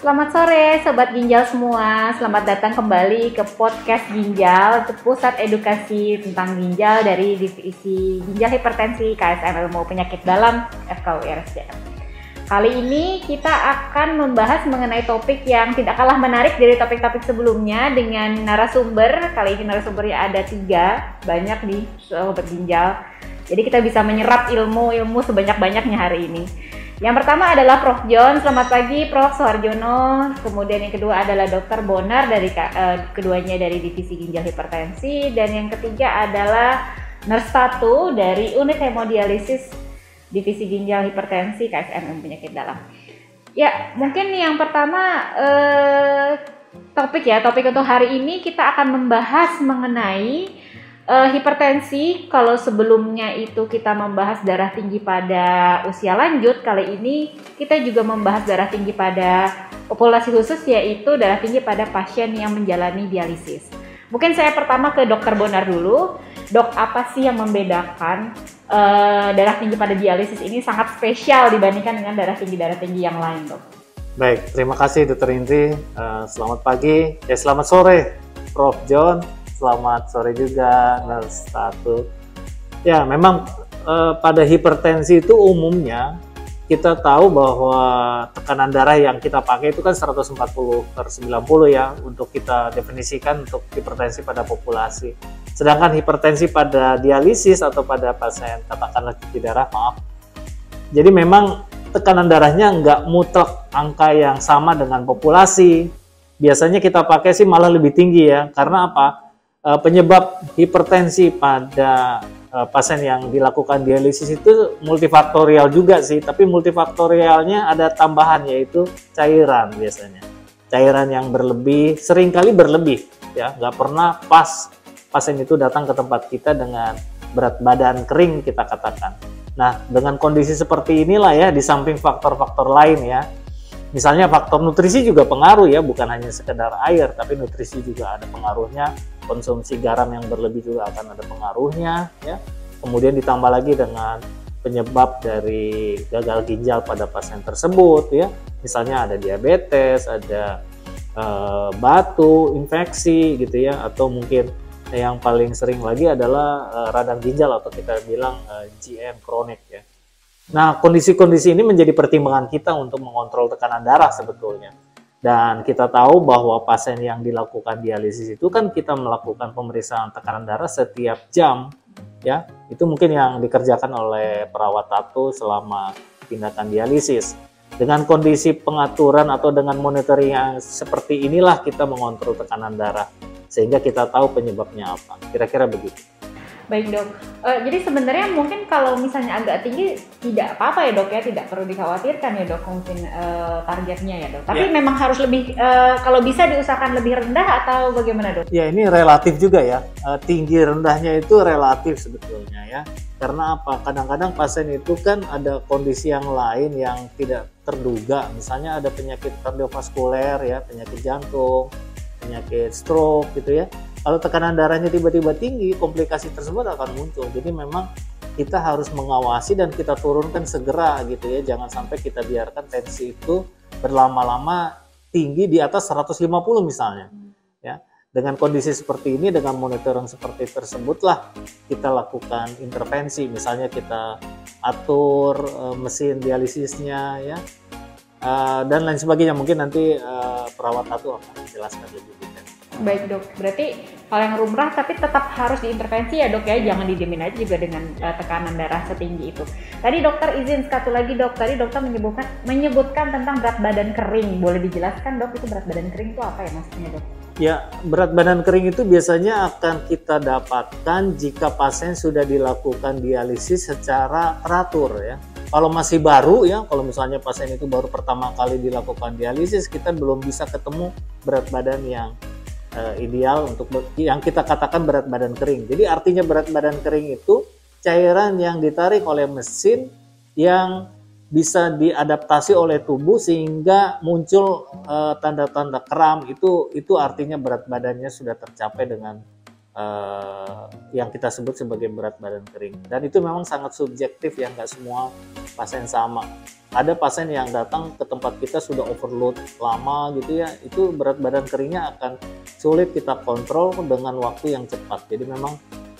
Selamat sore Sobat Ginjal semua, selamat datang kembali ke podcast Ginjal, pusat edukasi tentang ginjal dari Divisi Ginjal Hipertensi KSM Ilmu Penyakit Dalam FKUI RSCM. Kali ini kita akan membahas mengenai topik yang tidak kalah menarik dari topik-topik sebelumnya dengan narasumber. Kali ini narasumbernya ada 3, banyak nih Sobat Ginjal. Jadi kita bisa menyerap ilmu sebanyak-banyaknya hari ini. Yang pertama adalah Prof. John. Selamat pagi Prof. Soeharjono. Kemudian yang kedua adalah Dr. Bonar, keduanya dari Divisi Ginjal Hipertensi. Dan yang ketiga adalah Nurse 1 dari Unit Hemodialisis Divisi Ginjal Hipertensi KSM Penyakit Dalam. Ya, mungkin yang pertama topik untuk hari ini kita akan membahas mengenai hipertensi. Kalau sebelumnya itu kita membahas darah tinggi pada usia lanjut, kali ini kita juga membahas darah tinggi pada populasi khusus, yaitu darah tinggi pada pasien yang menjalani dialisis. Mungkin saya pertama ke Dr. Bonar dulu. Dok, apa sih yang membedakan darah tinggi pada dialisis ini sangat spesial dibandingkan dengan darah tinggi yang lain, Dok? Baik, terima kasih Dr. Indri. Selamat pagi, selamat sore Prof. John. Selamat sore juga Nurse 1. Ya, memang pada hipertensi itu umumnya kita tahu bahwa tekanan darah yang kita pakai itu kan 140/90 ya, untuk kita definisikan untuk hipertensi pada populasi. Sedangkan hipertensi pada dialisis atau pada pasien katakanlah cuci darah, jadi memang tekanan darahnya nggak mutlak angka yang sama dengan populasi. Biasanya kita pakai sih malah lebih tinggi ya, karena apa? Penyebab hipertensi pada pasien yang dilakukan dialisis itu multifaktorial juga sih, tapi multifaktorialnya ada tambahan, yaitu cairan. Biasanya cairan yang berlebih, seringkali berlebih ya, nggak pernah pas pasien itu datang ke tempat kita dengan berat badan kering kita katakan. Nah, dengan kondisi seperti inilah ya, di samping faktor-faktor lain ya, misalnya faktor nutrisi juga pengaruh ya, bukan hanya sekedar air, tapi nutrisi juga ada pengaruhnya. Konsumsi garam yang berlebih juga akan ada pengaruhnya ya. Kemudian ditambah lagi dengan penyebab dari gagal ginjal pada pasien tersebut ya. Misalnya ada diabetes, ada batu, infeksi gitu ya, atau mungkin yang paling sering lagi adalah radang ginjal atau kita bilang GM kronik ya. Nah, kondisi-kondisi ini menjadi pertimbangan kita untuk mengontrol tekanan darah sebetulnya. Dan kita tahu bahwa pasien yang dilakukan dialisis itu kan kita melakukan pemeriksaan tekanan darah setiap jam ya. Itu mungkin yang dikerjakan oleh perawat tato selama tindakan dialisis. Dengan kondisi pengaturan atau dengan monitoring yang seperti inilah kita mengontrol tekanan darah sehingga kita tahu penyebabnya apa. Kira-kira begitu. Baik Dok, jadi sebenarnya mungkin kalau misalnya agak tinggi tidak apa-apa ya Dok ya, tidak perlu dikhawatirkan ya Dok mungkin targetnya ya Dok. Tapi memang harus lebih, kalau bisa diusahakan lebih rendah atau bagaimana Dok? Ya, ini relatif juga ya, tinggi rendahnya itu relatif sebetulnya ya. Karena apa? Kadang-kadang pasien itu kan ada kondisi yang lain yang tidak terduga, misalnya ada penyakit kardiovaskuler ya, penyakit jantung, penyakit stroke gitu ya. Kalau tekanan darahnya tiba-tiba tinggi, komplikasi tersebut akan muncul. Jadi memang kita harus mengawasi dan kita turunkan segera gitu ya. Jangan sampai kita biarkan tensi itu berlama-lama tinggi di atas 150 misalnya. Ya. Dengan kondisi seperti ini, dengan monitoring seperti tersebutlah kita lakukan intervensi. Misalnya kita atur mesin dialisisnya ya. Dan lain sebagainya. Mungkin nanti perawat tato akan menjelaskan lebih detail. Baik Dok, berarti hal yang lumrah tapi tetap harus diintervensi ya Dok ya, jangan didiemin aja juga dengan tekanan darah setinggi itu. Tadi dokter izin satu lagi Dok, tadi dokter menyebutkan tentang berat badan kering. Boleh dijelaskan Dok, itu berat badan kering itu apa ya maksudnya Dok? Ya, berat badan kering itu biasanya akan kita dapatkan jika pasien sudah dilakukan dialisis secara teratur ya. Kalau masih baru ya, kalau misalnya pasien itu baru pertama kali dilakukan dialisis, kita belum bisa ketemu berat badan yang ideal untuk yang kita katakan berat badan kering. Jadi artinya berat badan kering itu cairan yang ditarik oleh mesin yang bisa diadaptasi oleh tubuh sehingga muncul tanda-tanda kram. Itu artinya berat badannya sudah tercapai dengan yang kita sebut sebagai berat badan kering. Dan itu memang sangat subjektif ya, nggak semua pasien sama. Ada pasien yang datang ke tempat kita sudah overload lama gitu ya, itu berat badan keringnya akan sulit kita kontrol dengan waktu yang cepat. Jadi memang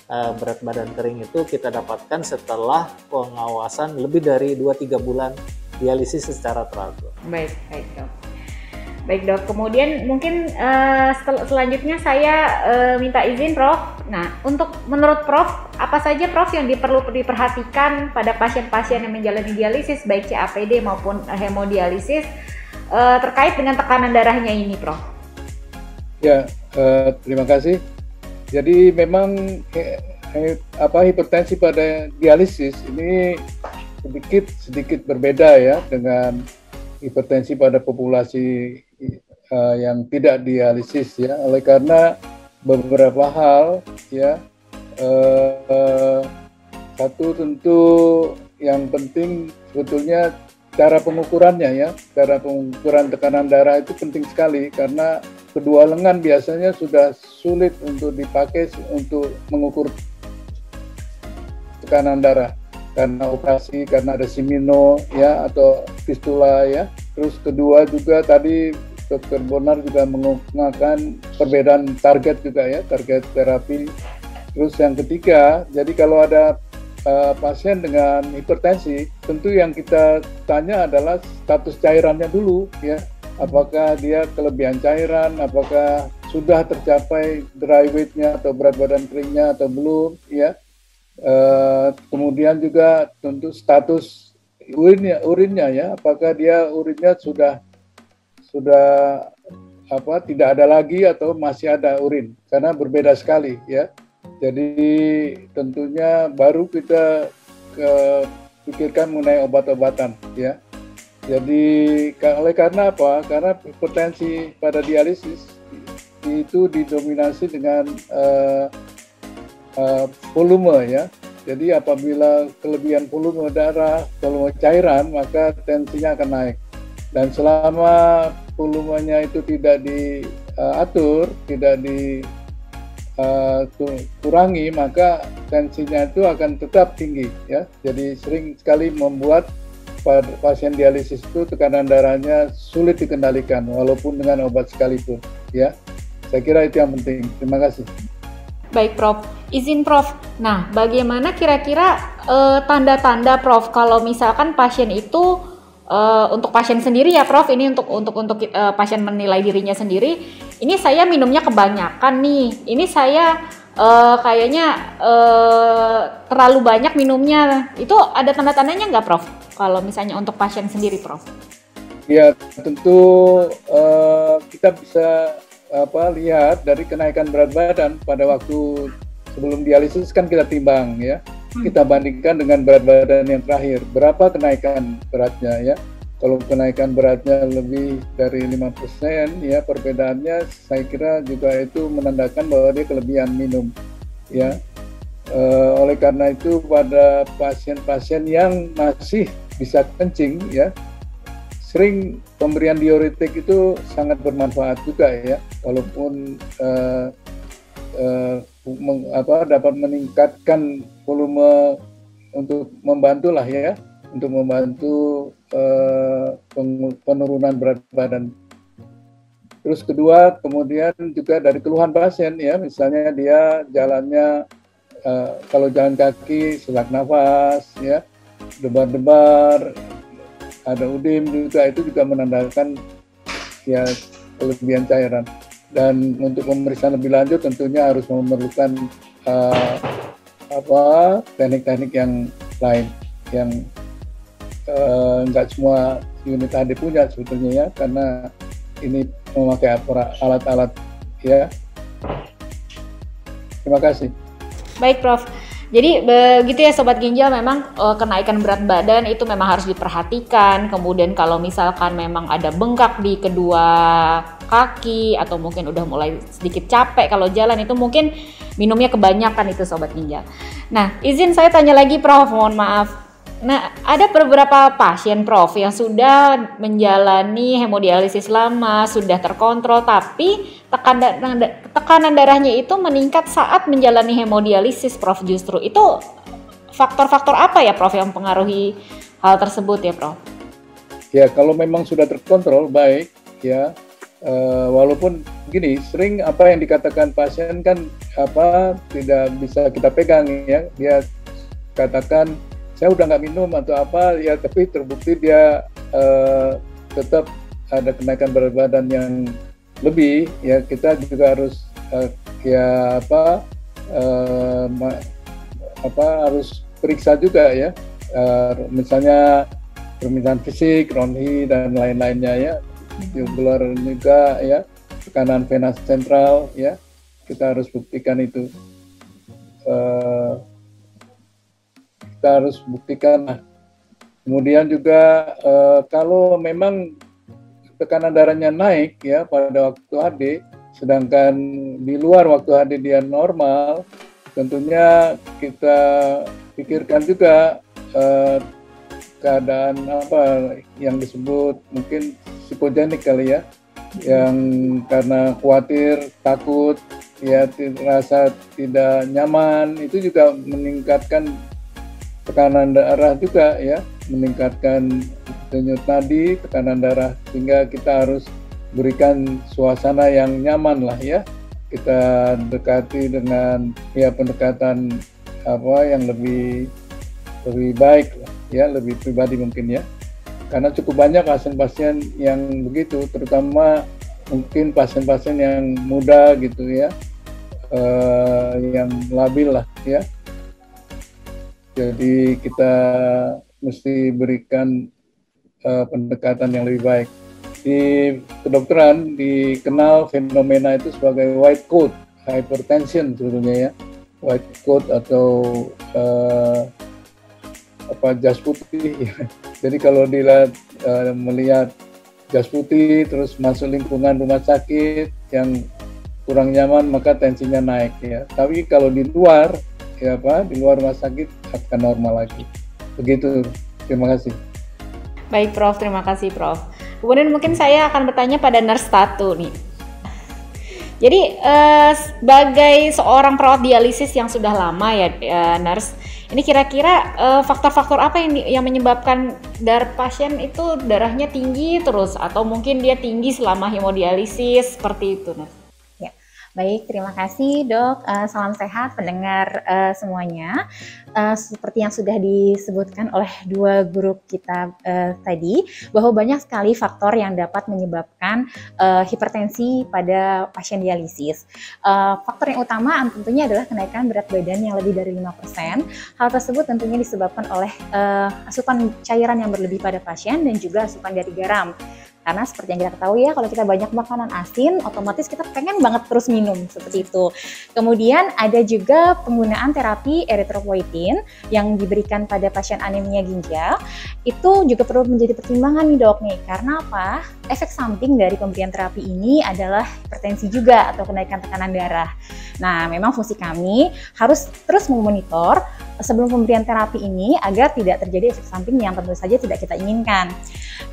berat badan kering itu kita dapatkan setelah pengawasan lebih dari 2-3 bulan dialisis secara teratur. Baik dok. Baik dok, kemudian mungkin selanjutnya saya minta izin Prof. Nah, menurut Prof, apa saja Prof yang perlu diperhatikan pada pasien-pasien yang menjalani dialisis baik CAPD maupun hemodialisis terkait dengan tekanan darahnya ini Prof? Ya, terima kasih. Jadi memang hipertensi pada dialisis ini sedikit berbeda ya dengan hipertensi pada populasi yang tidak dialisis ya, oleh karena beberapa hal ya. Satu tentu yang penting sebetulnya cara pengukurannya ya, cara pengukuran tekanan darah itu penting sekali karena kedua lengan biasanya sudah sulit untuk dipakai untuk mengukur tekanan darah karena operasi, karena ada simino ya atau fistula ya. Terus kedua juga tadi Dr. Bonar juga menggunakan perbedaan target juga ya, target terapi. Terus yang ketiga, jadi kalau ada pasien dengan hipertensi, tentu yang kita tanya adalah status cairannya dulu ya. Apakah dia kelebihan cairan, apakah sudah tercapai dry weight-nya atau berat badan keringnya atau belum ya. Kemudian juga tentu status urinnya ya, apakah dia urinnya sudah tidak ada lagi atau masih ada urin, karena berbeda sekali ya. Jadi tentunya baru kita pikirkan mengenai obat-obatan ya. Jadi oleh karena apa? Karena hipertensi pada dialisis itu didominasi dengan volume ya. Jadi apabila kelebihan volume darah, volume cairan, maka tensinya akan naik. Dan selama volumenya itu tidak diatur, tidak dikurangi, maka tensinya itu akan tetap tinggi ya. Jadi sering sekali membuat pasien dialisis itu tekanan darahnya sulit dikendalikan walaupun dengan obat sekalipun ya. Saya kira itu yang penting. Terima kasih. Baik Prof, izin Prof. Nah, bagaimana kira-kira tanda-tanda Prof kalau misalkan pasien itu untuk pasien sendiri ya Prof, ini untuk pasien menilai dirinya sendiri, ini saya minumnya kebanyakan nih, ini saya kayaknya terlalu banyak minumnya, itu ada tanda-tandanya nggak Prof? Kalau misalnya untuk pasien sendiri Prof? Ya tentu kita bisa lihat dari kenaikan berat badan pada waktu sebelum dialisis kan kita timbang ya. Kita bandingkan dengan berat badan yang terakhir, berapa kenaikan beratnya ya. Kalau kenaikan beratnya lebih dari 5% ya, perbedaannya saya kira juga itu menandakan bahwa dia kelebihan minum ya. Oleh karena itu pada pasien-pasien yang masih bisa kencing ya, sering pemberian diuretik itu sangat bermanfaat juga ya, walaupun dapat meningkatkan volume untuk membantu lah ya, untuk membantu penurunan berat badan. Terus kedua, kemudian juga dari keluhan pasien ya, misalnya dia jalannya kalau jalan kaki sesak nafas ya, debar-debar, ada udim juga, itu juga menandakan ya kelebihan cairan. Dan untuk pemeriksaan lebih lanjut tentunya harus memerlukan teknik-teknik yang lain yang nggak semua unit AD punya sebetulnya ya, karena ini memakai alat-alat ya. Terima kasih. Baik Prof. Jadi begitu ya Sobat Ginjal, memang kenaikan berat badan itu memang harus diperhatikan. Kemudian kalau misalkan memang ada bengkak di kedua kaki atau mungkin udah mulai sedikit capek kalau jalan, itu mungkin minumnya kebanyakan itu Sobat Ginjal. Nah, izin saya tanya lagi Prof, mohon maaf. Nah, ada beberapa pasien Prof yang sudah menjalani hemodialisis lama, sudah terkontrol, tapi tekanan darahnya itu meningkat saat menjalani hemodialisis, Prof. Justru itu faktor-faktor apa ya, Prof, yang mempengaruhi hal tersebut ya, Prof? Ya, kalau memang sudah terkontrol baik, ya, walaupun gini, sering apa yang dikatakan pasien kan tidak bisa kita pegang ya, dia katakan saya udah nggak minum atau apa ya, tapi terbukti dia tetap ada kenaikan berat badan yang lebih ya, kita juga harus harus periksa juga ya, misalnya permintaan fisik, ronhi dan lain-lainnya ya, tubular juga ya, tekanan vena sentral ya, kita harus buktikan itu. Kita harus buktikan. Nah, kemudian juga kalau memang tekanan darahnya naik ya pada waktu HD, sedangkan di luar waktu HD dia normal, tentunya kita pikirkan juga keadaan apa yang disebut mungkin psikogenik kali ya, yang karena khawatir, takut, ya rasa tidak nyaman, itu juga meningkatkan tekanan darah juga ya, meningkatkan denyut nadi, tekanan darah, sehingga kita harus berikan suasana yang nyaman lah ya. Kita dekati dengan ya pendekatan yang lebih baik lah, ya, lebih pribadi mungkin ya. Karena cukup banyak pasien-pasien yang begitu, terutama mungkin pasien-pasien yang muda gitu ya, yang labil lah ya. Jadi kita mesti berikan pendekatan yang lebih baik. Di kedokteran dikenal fenomena itu sebagai white coat hypertension sebetulnya ya, white coat atau jas putih. Jadi kalau dilihat melihat jas putih terus masuk lingkungan rumah sakit yang kurang nyaman, maka tensinya naik ya. Tapi kalau di luar di luar rumah sakit akan normal lagi. Begitu. Terima kasih. Baik, Prof. Terima kasih, Prof. Kemudian mungkin saya akan bertanya pada nurse Tatu nih. Jadi sebagai seorang perawat dialisis yang sudah lama ya, nurse, ini kira-kira faktor-faktor apa yang menyebabkan darah pasien itu darahnya tinggi terus, atau mungkin dia tinggi selama hemodialisis, seperti itu, nurse? Baik, terima kasih Dok. Salam sehat pendengar semuanya. Seperti yang sudah disebutkan oleh dua guru kita tadi, bahwa banyak sekali faktor yang dapat menyebabkan hipertensi pada pasien dialisis. Faktor yang utama tentunya adalah kenaikan berat badan yang lebih dari 5%. Hal tersebut tentunya disebabkan oleh asupan cairan yang berlebih pada pasien dan juga asupan dari garam. Karena seperti yang kita ketahui ya, kalau kita banyak makanan asin, otomatis kita pengen banget terus minum, seperti itu. Kemudian ada juga penggunaan terapi eritropoietin yang diberikan pada pasien anemia ginjal. Itu juga perlu menjadi pertimbangan nih dok nih, karena apa? Efek samping dari pemberian terapi ini adalah hipertensi juga atau kenaikan tekanan darah. Nah, memang fungsi kami harus terus memonitor sebelum pemberian terapi ini agar tidak terjadi efek samping yang tentu saja tidak kita inginkan.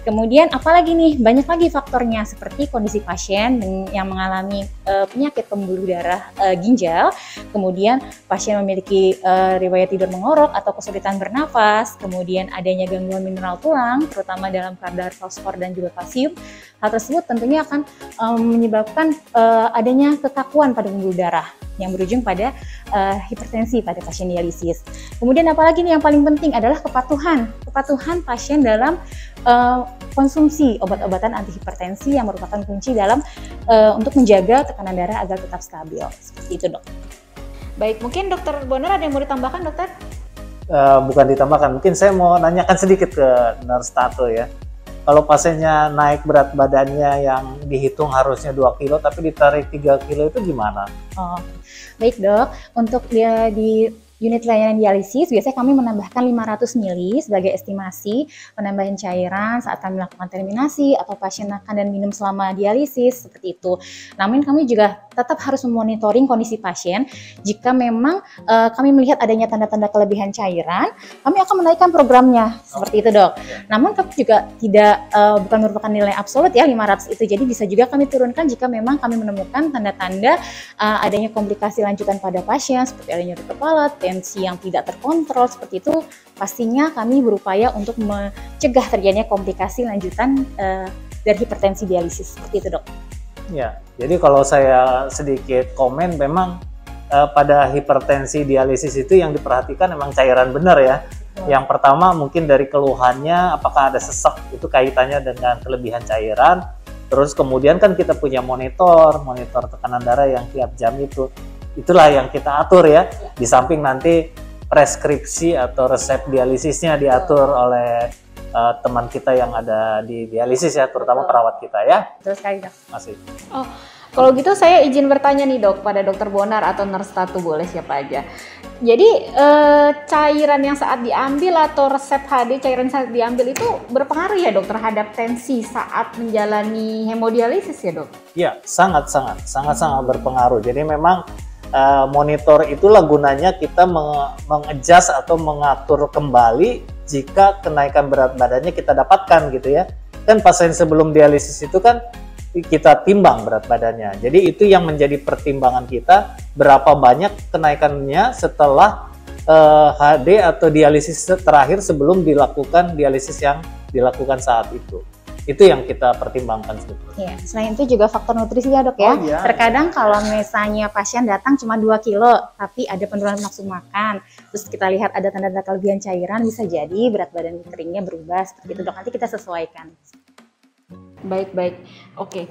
Kemudian apalagi nih, banyak lagi faktornya seperti kondisi pasien yang mengalami penyakit pembuluh darah ginjal, kemudian pasien memiliki riwayat tidur mengorok atau kesulitan bernafas, kemudian adanya gangguan mineral tulang, terutama dalam kadar fosfor dan juga kalsium. Hal tersebut tentunya akan menyebabkan adanya kekakuan pada pembuluh darah yang berujung pada hipertensi pada pasien dialisis. Kemudian apalagi nih yang paling penting adalah kepatuhan pasien dalam konsumsi obat-obatan antihipertensi yang merupakan kunci dalam untuk menjaga tekanan darah agar tetap stabil. Seperti itu dok. Baik, mungkin Dokter Bonar ada yang mau ditambahkan, dokter? Bukan ditambahkan, mungkin saya mau nanyakan sedikit ke Nurse Tato ya. Kalau pasiennya naik berat badannya yang dihitung harusnya 2 kilo tapi ditarik 3 kilo itu gimana? Oh, baik dok, untuk dia di unit layanan dialisis, biasanya kami menambahkan 500 mili sebagai estimasi penambahan cairan saat kami melakukan terminasi atau pasien makan dan minum selama dialisis, seperti itu. Namun kami juga tetap harus memonitoring kondisi pasien. Jika memang kami melihat adanya tanda-tanda kelebihan cairan, kami akan menaikkan programnya, seperti itu dok. Namun kami juga tidak bukan merupakan nilai absolut ya 500 itu, jadi bisa juga kami turunkan jika memang kami menemukan tanda-tanda adanya komplikasi lanjutan pada pasien seperti adanya nyeri kepala, tensi yang tidak terkontrol, seperti itu pastinya kami berupaya untuk mencegah terjadinya komplikasi lanjutan dari hipertensi dialisis, seperti itu dok. Ya, jadi kalau saya sedikit komen, memang pada hipertensi dialisis itu yang diperhatikan memang cairan benar ya. Yang pertama mungkin dari keluhannya, apakah ada sesak, itu kaitannya dengan kelebihan cairan. Terus kemudian kan kita punya monitor tekanan darah yang tiap jam itu. Itulah yang kita atur ya. Di samping nanti preskripsi atau resep dialisisnya diatur oleh teman kita yang ada di dialisis ya, terutama perawat kita ya. Betul sekali dok. Masih. Oh, kalau gitu saya izin bertanya nih dok, pada dokter Bonar atau nurse Tatu, boleh siapa aja. Jadi cairan yang saat diambil atau resep HD cairan saat diambil itu berpengaruh ya dok terhadap tensi saat menjalani hemodialisis ya dok? Ya, sangat berpengaruh. Jadi memang monitor itulah gunanya kita mengadjust atau mengatur kembali jika kenaikan berat badannya kita dapatkan gitu ya. Kan pasien sebelum dialisis itu kan kita timbang berat badannya. Jadi itu yang menjadi pertimbangan kita, berapa banyak kenaikannya setelah HD atau dialisis terakhir sebelum dilakukan dialisis yang dilakukan saat itu. Itu yang kita pertimbangkan sebetulnya. Ya, selain itu juga faktor nutrisi ya dok ya. Oh, iya. Terkadang kalau misalnya pasien datang cuma 2 kilo, tapi ada penurunan nafsu makan, terus kita lihat ada tanda-tanda kelebihan cairan, bisa jadi berat badan keringnya berubah seperti itu dok. Nanti kita sesuaikan. Baik. Oke.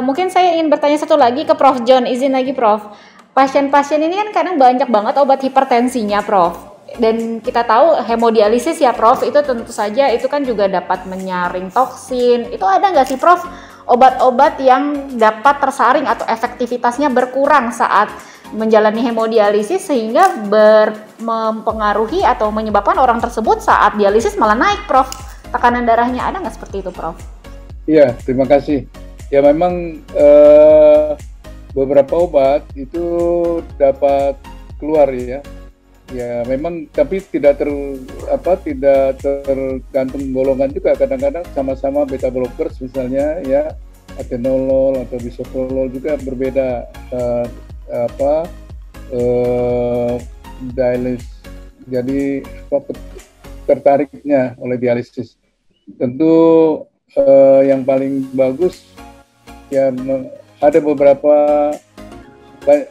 Mungkin saya ingin bertanya satu lagi ke Prof. John. Izin lagi Prof. Pasien-pasien ini kan kadang banyak banget obat hipertensinya Prof. Dan kita tahu hemodialisis ya Prof, itu tentu saja itu kan juga dapat menyaring toksin. Itu ada nggak sih Prof obat-obat yang dapat tersaring atau efektivitasnya berkurang saat menjalani hemodialisis sehingga mempengaruhi atau menyebabkan orang tersebut saat dialisis malah naik Prof? Tekanan darahnya ada nggak seperti itu Prof? Iya, terima kasih. Ya memang beberapa obat itu dapat keluar ya. Ya memang, tapi tidak tergantung golongan juga. Kadang-kadang sama-sama beta blockers misalnya ya, atenolol atau bisoprolol juga berbeda dialisis. Jadi tertariknya oleh dialisis. Tentu yang paling bagus ya ada beberapa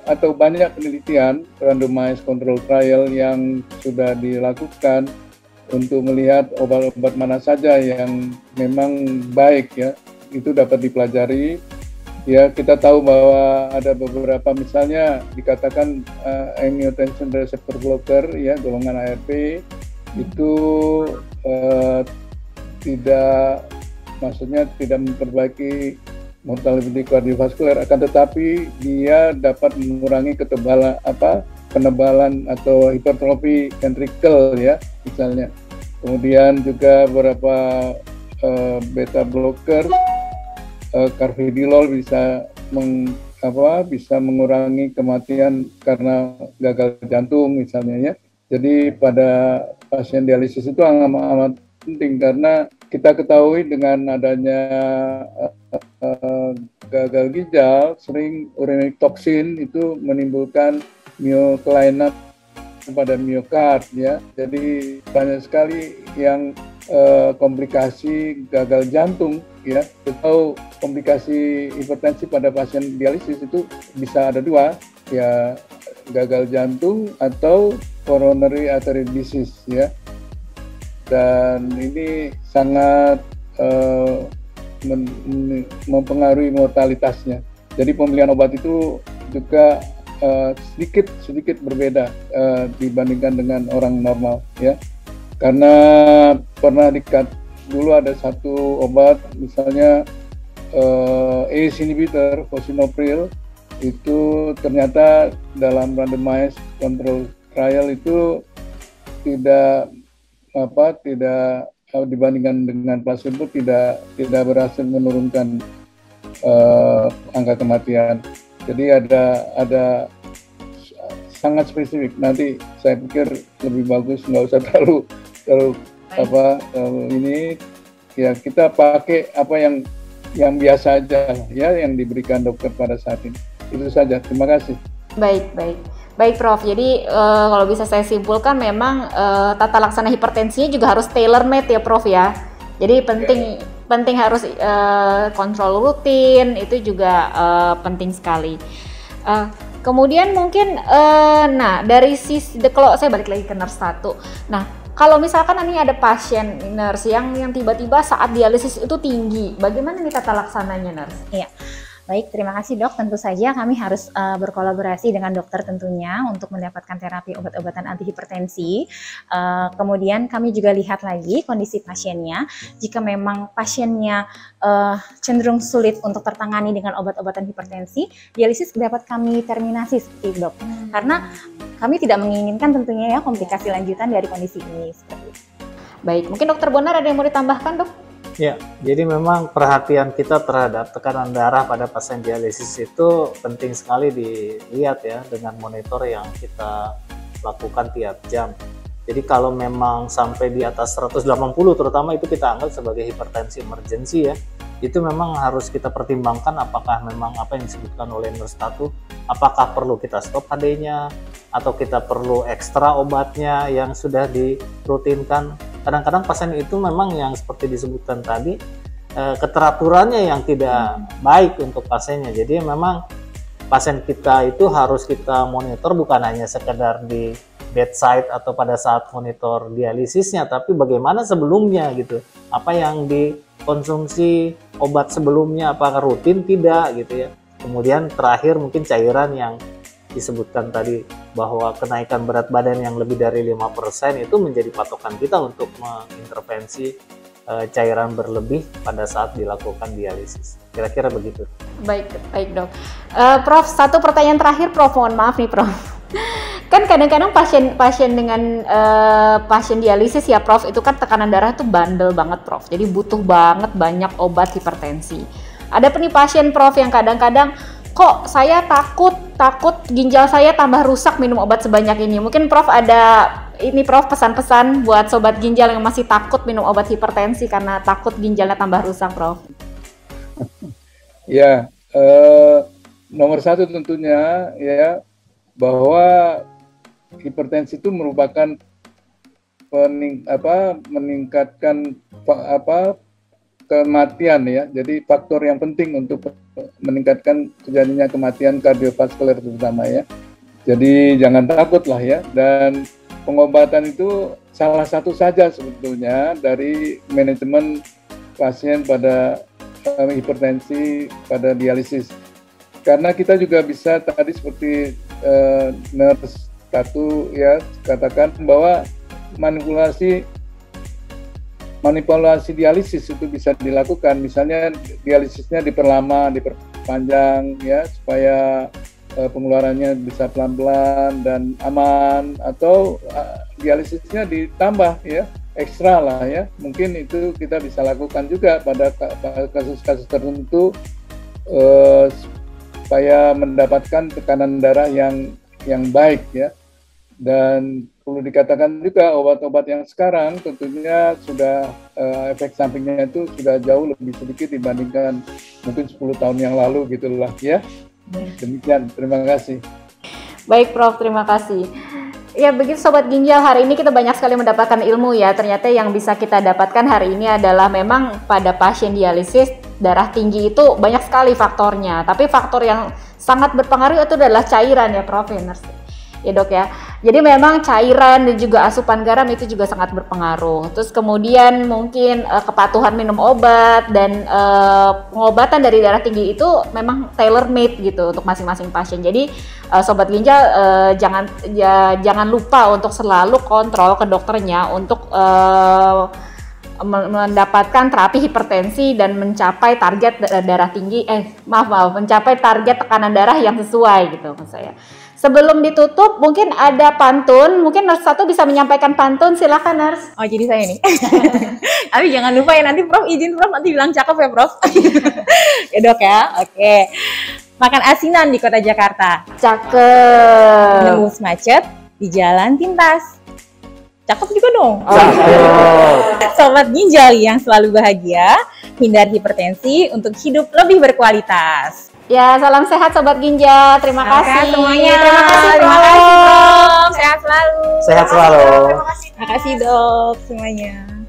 atau banyak penelitian randomized control trial yang sudah dilakukan untuk melihat obat-obat mana saja yang memang baik ya, itu dapat dipelajari. Ya, kita tahu bahwa ada beberapa, misalnya dikatakan angiotensin receptor blocker ya, golongan ARB itu tidak memperbaiki mortality kardiovaskuler, akan tetapi dia dapat mengurangi penebalan atau hipertrofi ventricle ya misalnya. Kemudian juga beberapa beta blocker, carvedilol bisa mengurangi kematian karena gagal jantung misalnya ya. Jadi pada pasien dialisis itu amat penting, karena kita ketahui dengan adanya gagal ginjal, sering urinary toxin itu menimbulkan kelainan pada miokard ya. Jadi banyak sekali yang komplikasi gagal jantung ya. Kita tahu komplikasi hipertensi pada pasien dialisis itu bisa ada dua ya, gagal jantung atau coronary artery disease ya. Dan ini sangat mempengaruhi mortalitasnya. Jadi pemilihan obat itu juga sedikit berbeda dibandingkan dengan orang normal ya. Karena pernah dulu ada satu obat misalnya ACE inhibitor fosinopril, itu ternyata dalam randomized control trial itu tidak dibandingkan dengan placebo tidak berhasil menurunkan angka kematian. Jadi ada sangat spesifik. Nanti saya pikir lebih bagus nggak usah terlalu ini ya, kita pakai apa yang biasa aja ya, yang diberikan dokter pada saat ini. Itu saja. Terima kasih. Baik Prof, jadi kalau bisa saya simpulkan memang tata laksana hipertensinya juga harus tailor made ya Prof ya. Jadi penting harus kontrol rutin, itu juga penting sekali. Kemudian mungkin dari sisi, kalau saya balik lagi ke nurse 1. Nah, kalau misalkan ini ada pasien nurse yang tiba-tiba saat dialisis itu tinggi, bagaimana nih tata laksananya nurse? Iya. Baik, terima kasih dok. Tentu saja kami harus berkolaborasi dengan dokter tentunya untuk mendapatkan terapi obat-obatan anti hipertensi. Kemudian kami juga lihat lagi kondisi pasiennya. Jika memang pasiennya cenderung sulit untuk tertangani dengan obat-obatan hipertensi, dialisis dapat kami terminasi seperti itu dok. Karena kami tidak menginginkan tentunya ya komplikasi lanjutan dari kondisi ini. Seperti itu. Baik, mungkin dokter Bonar ada yang mau ditambahkan dok? Ya, jadi memang perhatian kita terhadap tekanan darah pada pasien dialisis itu penting sekali dilihat ya, dengan monitor yang kita lakukan tiap jam. Jadi kalau memang sampai di atas 180 terutama, itu kita anggap sebagai hipertensi emergency ya. Itu memang harus kita pertimbangkan apakah memang apa yang disebutkan oleh nurse 1, apakah perlu kita stop HD-nya atau kita perlu ekstra obatnya yang sudah dirutinkan. Kadang-kadang pasien itu memang yang seperti disebutkan tadi, keteraturannya yang tidak baik untuk pasiennya. Jadi memang pasien kita itu harus kita monitor bukan hanya sekedar di bedside atau pada saat monitor dialisisnya, tapi bagaimana sebelumnya gitu. Apa yang dikonsumsi obat sebelumnya, apakah rutin, tidak gitu ya. Kemudian terakhir mungkin cairan yang disebutkan tadi, bahwa kenaikan berat badan yang lebih dari 5% itu menjadi patokan kita untuk mengintervensi cairan berlebih pada saat dilakukan dialisis. Kira-kira begitu. Baik dok. Prof, satu pertanyaan terakhir Prof, mohon maaf nih Prof. Kan kadang-kadang pasien dengan pasien dialisis ya Prof, itu kan tekanan darah tuh bandel banget Prof. Jadi butuh banget banyak obat hipertensi. Ada nih pasien Prof yang kadang-kadang kok saya takut ginjal saya tambah rusak minum obat sebanyak ini. Mungkin Prof ada ini Prof pesan-pesan buat sobat ginjal yang masih takut minum obat hipertensi karena takut ginjalnya tambah rusak Prof. Ya, nomor satu tentunya ya, bahwa hipertensi itu merupakan meningkatkan kematian ya. Jadi faktor yang penting untuk meningkatkan terjadinya kematian kardiovaskuler terutama ya. Jadi jangan takut lah ya. Dan pengobatan itu salah satu saja sebetulnya dari manajemen pasien pada hipertensi pada dialisis. Karena kita juga bisa tadi seperti nurse 1 ya katakan bahwa manipulasi dialisis itu bisa dilakukan, misalnya dialisisnya diperpanjang ya supaya pengeluarannya bisa pelan-pelan dan aman, atau dialisisnya ditambah ya, ekstra lah ya, mungkin itu kita bisa lakukan juga pada kasus-kasus tertentu supaya mendapatkan tekanan darah yang baik ya. Dan perlu dikatakan juga obat-obat yang sekarang tentunya sudah efek sampingnya itu sudah jauh lebih sedikit dibandingkan mungkin 10 tahun yang lalu gitulah ya. Demikian, terima kasih. Baik Prof, terima kasih. Ya begitu Sobat Ginjal, hari ini kita banyak sekali mendapatkan ilmu ya. Ternyata yang bisa kita dapatkan hari ini adalah memang pada pasien dialisis darah tinggi itu banyak sekali faktornya. Tapi faktor yang sangat berpengaruh itu adalah cairan ya Prof. Ya dok ya, jadi memang cairan dan juga asupan garam itu juga sangat berpengaruh. Terus kemudian mungkin kepatuhan minum obat dan pengobatan dari darah tinggi itu memang tailor made gitu untuk masing-masing pasien. Jadi Sobat Ginjal jangan lupa untuk selalu kontrol ke dokternya untuk mendapatkan terapi hipertensi dan mencapai target darah tinggi, mencapai target tekanan darah yang sesuai gitu maksud saya. Sebelum ditutup, mungkin ada pantun. Mungkin Nurse 1 bisa menyampaikan pantun. Silakan Nurse. Oh, jadi saya nih. Tapi jangan lupa ya, nanti Prof izin Prof nanti bilang cakep ya Prof. Ya Dok ya, oke. Makan asinan di kota Jakarta. Cakep. Nembus macet di jalan pintas. Cakep juga dong. Sobat ginjal yang selalu bahagia, hindari hipertensi untuk hidup lebih berkualitas. Ya, salam sehat Sobat Ginjal. Terima kasih semuanya. Terima kasih, Terima kasih, Prof. Sehat selalu. Sehat selalu. Terima kasih Dok semuanya.